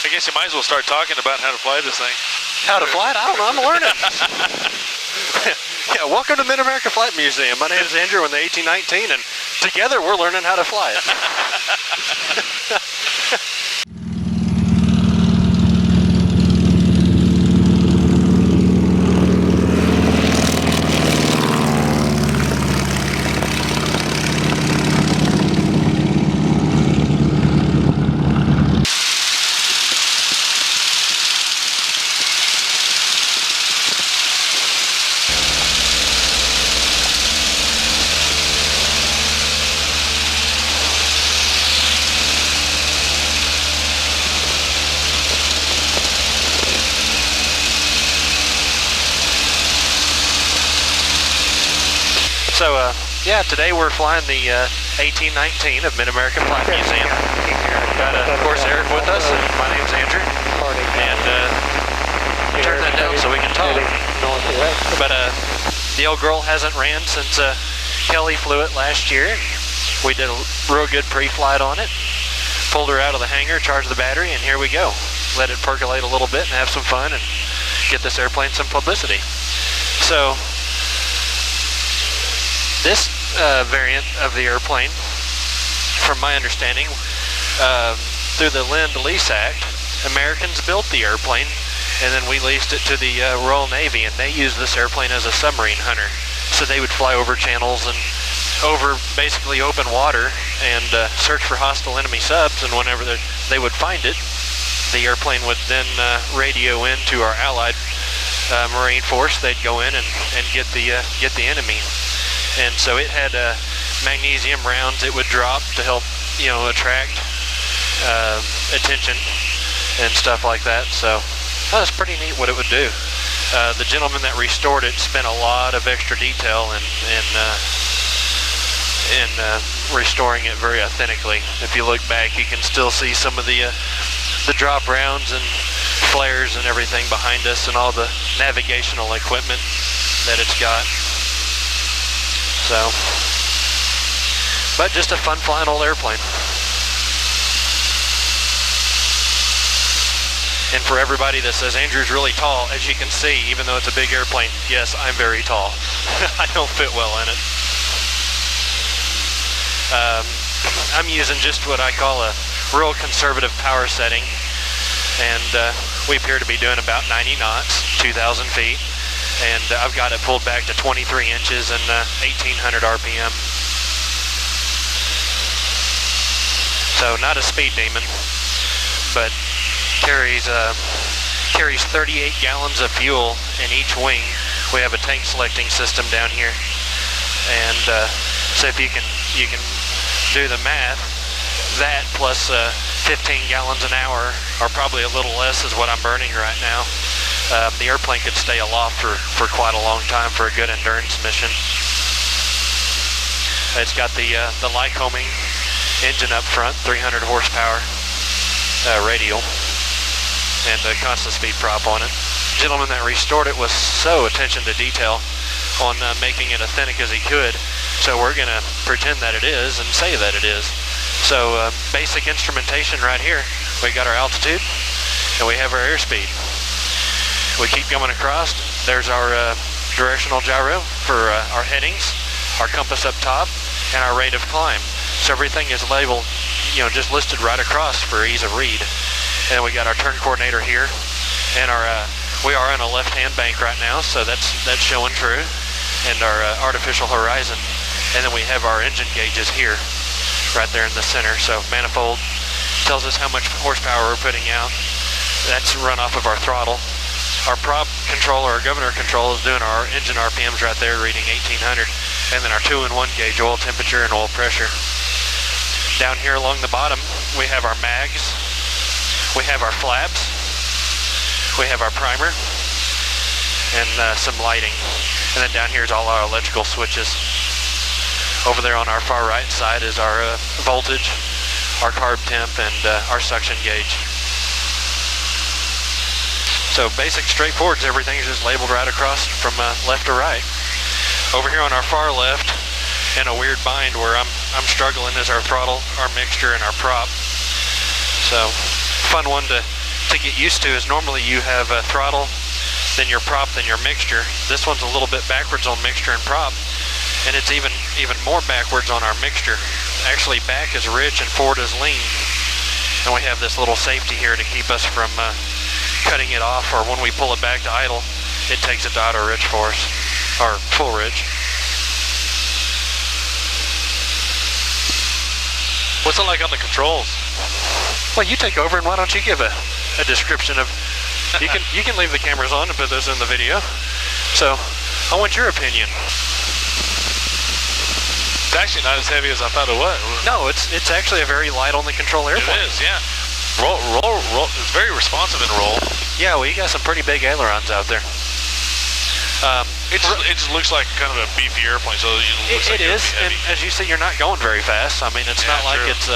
I guess you might as well start talking about how to fly this thing. How to fly it? I don't know, I'm learning. Yeah, welcome to Mid-America Flight Museum. My name is Andrew in the AT-19, and together we're learning how to fly it. So, yeah, today we're flying the AT-19 of Mid-America Flight Museum. Got, of course, Eric with us, and my name's Andrew. And turn that down so we can talk. But the old girl hasn't ran since Kelly flew it last year. We did a real good pre-flight on it. Pulled her out of the hangar, charged the battery, and here we go. Let it percolate a little bit and have some fun and get this airplane some publicity. So, this variant of the airplane, from my understanding, through the Lend-Lease Act, Americans built the airplane, and then we leased it to the Royal Navy, and they used this airplane as a submarine hunter. So they would fly over channels and over basically open water and search for hostile enemy subs, and whenever they would find it, the airplane would then radio in to our allied Marine Force. They'd go in and get the enemy. And so it had magnesium rounds it would drop to help, attract attention and stuff like that. So that was pretty neat what it would do. The gentleman that restored it spent a lot of extra detail in restoring it very authentically. If you look back, you can still see some of the drop rounds and flares and everything behind us, and all the navigational equipment that it's got. So, but just a fun flying old airplane. And for everybody that says Andrew's really tall, as you can see, even though it's a big airplane, yes, I'm very tall. I don't fit well in it. I'm using just what I call a real conservative power setting, and we appear to be doing about 90 knots, 2,000 feet. And I've got it pulled back to 23 inches and 1,800 RPM. So not a speed demon, but carries 38 gallons of fuel in each wing. We have a tank selecting system down here, and so if you can do the math, that plus 15 gallons an hour, or probably a little less, is what I'm burning right now. The airplane could stay aloft for quite a long time for a good endurance mission. It's got the Lycoming engine up front, 300 horsepower radial, and a constant speed prop on it. The gentleman that restored it was so attention to detail on making it authentic as he could, so we're going to pretend that it is and say that it is. So basic instrumentation right here. We got our altitude, and we have our airspeed. We keep coming across. There's our directional gyro for our headings, our compass up top, and our rate of climb. So everything is labeled, just listed right across for ease of read. And we got our turn coordinator here, and we are on a left-hand bank right now, so that's showing true, and our artificial horizon. And then we have our engine gauges here, right there in the center. So manifold tells us how much horsepower we're putting out. That's run off of our throttle. Our prop control, or our governor control, is doing our engine RPMs right there, reading 1,800. And then our 2-in-1 gauge, oil temperature and oil pressure. Down here along the bottom, we have our mags. We have our flaps. We have our primer. And some lighting. And then down here is all our electrical switches. Over there on our far right side is our voltage, our carb temp, and our suction gauge. So basic, straightforward, everything is just labeled right across from left to right. Over here on our far left, in a weird bind where I'm struggling, is our throttle, our mixture, and our prop. So fun one to to get used to is normally you have a throttle, then your prop, then your mixture. This one's a little bit backwards on mixture and prop, and it's even more backwards on our mixture. Actually, back is rich and forward is lean. And we have this little safety here to keep us from cutting it off, or when we pull it back to idle, it takes it to auto rich for us, or full rich. What's it like on the controls? Well, you take over, and why don't you give a description of... You can leave the cameras on and put those in the video. So, I want your opinion. It's actually not as heavy as I thought it was. No, it's actually a very light on the control airplane. It is, yeah. Roll. It's very responsive in roll. Yeah, well, you got some pretty big ailerons out there. It just looks like kind of a beefy airplane, so it is, and as you see, you're not going very fast. I mean, it's not like it's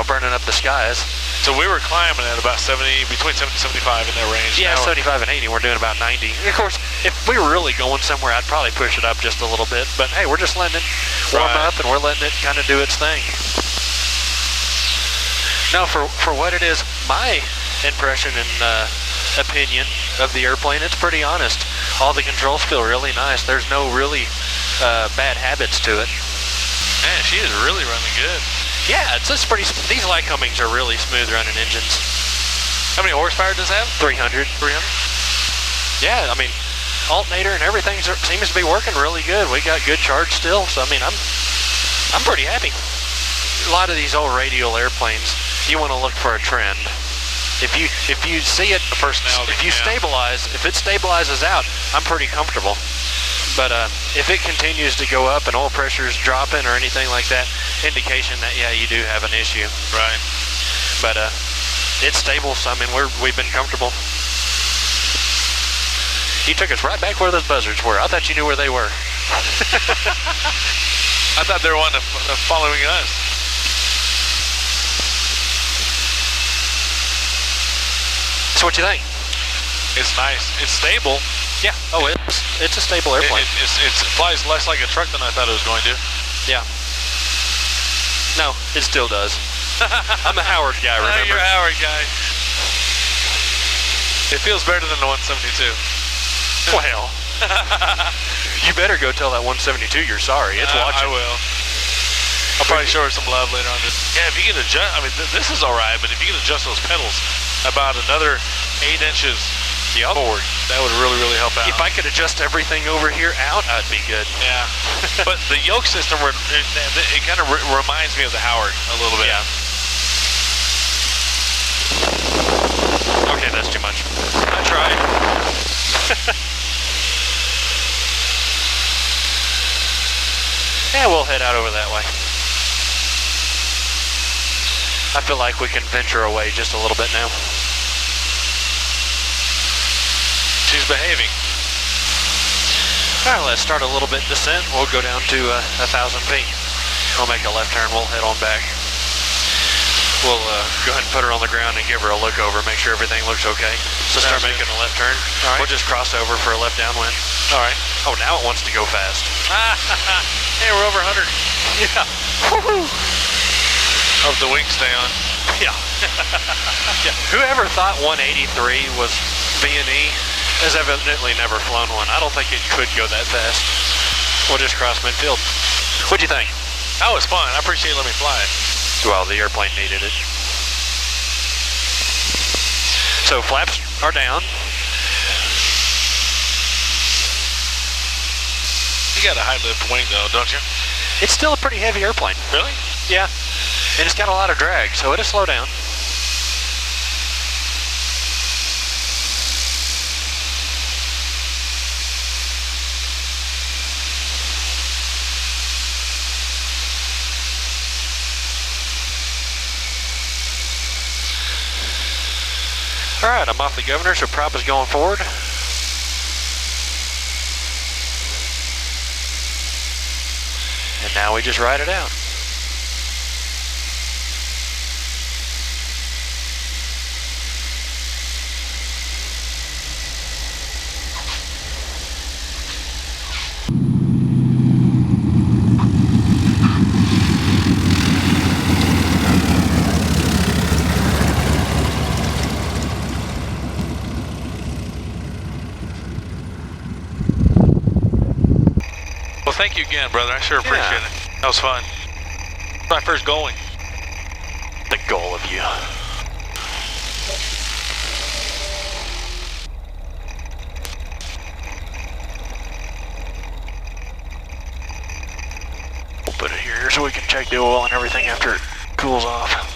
burning up the skies. So we were climbing at about 70, between 70 and 75 in that range. Yeah, 75 and 80. We're doing about 90. Of course, if we were really going somewhere, I'd probably push it up just a little bit. But hey, we're just letting it warm up, and we're letting it kind of do its thing. Now, for what it is, my impression and opinion of the airplane, it's pretty honest. All the controls feel really nice. There's no really bad habits to it. Man, she is really running good. Yeah, it's just pretty. These Lycomings are really smooth running engines. How many horsepower does it have? 300. 300? Yeah, I mean, alternator and everything seems to be working really good. We got good charge still, so I mean, I'm pretty happy. A lot of these old radial airplanes, you want to look for a trend. If you see it, if it stabilizes out, I'm pretty comfortable. But if it continues to go up and oil pressure is dropping or anything like that, indication that, yeah, you do have an issue. Right. But it's stable, so I mean, we've been comfortable. You took us right back where those buzzards were. I thought you knew where they were. I thought they were one following us. So what you think? It's nice. It's stable. Yeah. Oh, it's a stable airplane. It flies less like a truck than I thought it was going to. Yeah. No, it still does. I'm a Howard guy, remember? You're a Howard guy. It feels better than the 172. Well, you better go tell that 172 you're sorry. It's watching. I will. I'll probably show her some love later on. Yeah, if you can adjust, I mean, this is all right, but if you can adjust those pedals about another 8 inches forward, that would really, really help out. If I could adjust everything over here out, I'd be good. Yeah. But the yoke system, it kind of reminds me of the Howard a little bit. Yeah. Okay, that's too much. I tried. Yeah, we'll head out over that way. I feel like we can venture away just a little bit now. She's behaving. All right, let's start a little bit descent. We'll go down to 1,000 feet. We'll make a left turn. We'll head on back. We'll go ahead and put her on the ground and give her a look over, make sure everything looks okay. So start making a left turn. All right. We'll just cross over for a left downwind. All right. Oh, now it wants to go fast. Hey, we're over 100. Yeah. Woohoo! Hope the wings stay on. Yeah. Yeah. Whoever thought 183 was B&E has evidently never flown one. I don't think it could go that fast. We'll just cross midfield. What'd you think? That was fun. I appreciate you letting me fly it. Well, the airplane needed it. So flaps are down. You got a high lift wing though, don't you? It's still a pretty heavy airplane. Really? Yeah. And it's got a lot of drag, so it'll slow down. All right, I'm off the governor, so prop is going forward. And now we just ride it out. Well, thank you again, brother. I sure appreciate it. That was fun. My first going. The goal of you. We'll put it here so we can check the oil and everything after it cools off.